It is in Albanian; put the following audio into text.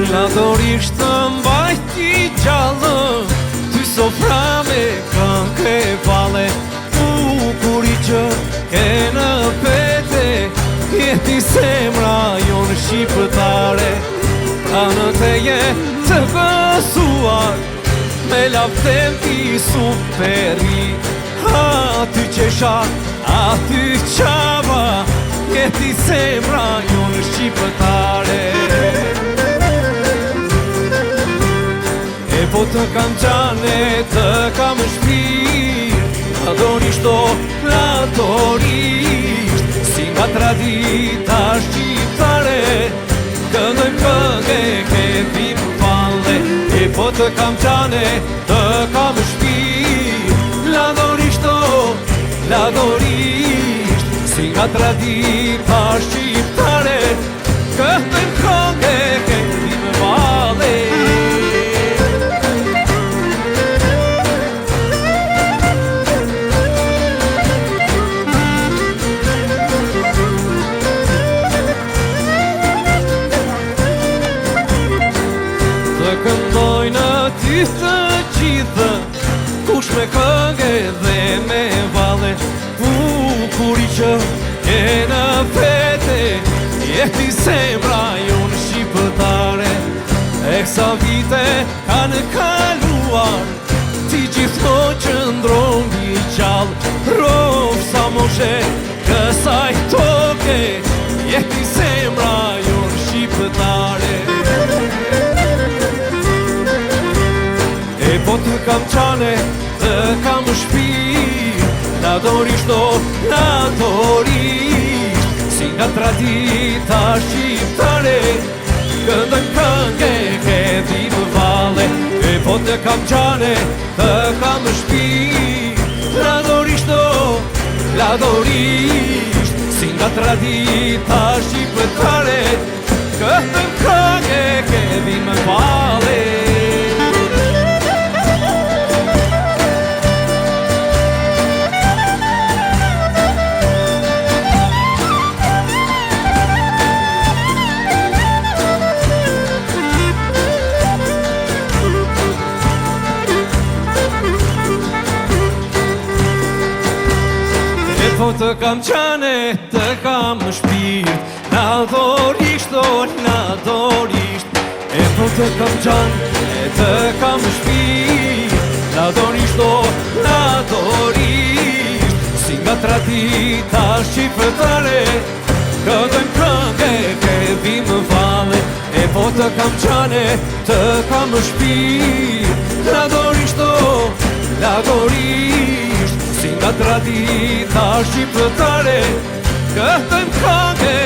La dorisht të mbajti gjallë, ty sofra me këngë e vale. Bukuri që ke në pete, jeti semra jonë shqiptare. Pranë teje të gësuar, me lavdem ti superi. Aty qesha, aty qava, jeti semra jonë shqiptare. E po të kam gjane, të kam shpirë, la dorisht o, la dorisht, si nga tradita shqiptare, këndojmë këngë ke vim valle. E po të kam gjane, të kam shpirë, la dorisht o, la dorisht, si nga tradita shqiptare, këndojmë këngë ke vim valle. Të këndoj në ty të gjithë, kush me këngë dhe me valle. Bukuri që e në vete, jeti semra jonë shqiptare. E kësa vite kanë kaluar, ti gjithmonë qëndron i gjallë. Rov sa moshe kësaj toke, jeti semra jonë shqiptare. E po të kam qane, të kam shpirë, la dorisht o, la dorisht, si nga tradita shqiptare, këndojmë këngë ke vim valle. E po të kam qane, të kam shpirë, la dorisht o, la dorisht, si nga tradita shqiptare, këndojmë këngë ke vim valle. Po të kam qane, të kam shpirt, la dorisht o, la dorisht. E po të kam qane, të kam shpirt, la dorisht o, la dorisht, si nga tradita shqiptare, këndojmë këngë ke vim valle. E po të kam qane, të kam shpirt, la dorisht o, la dorisht, si nga tradita shqiptare, këndojmë këngë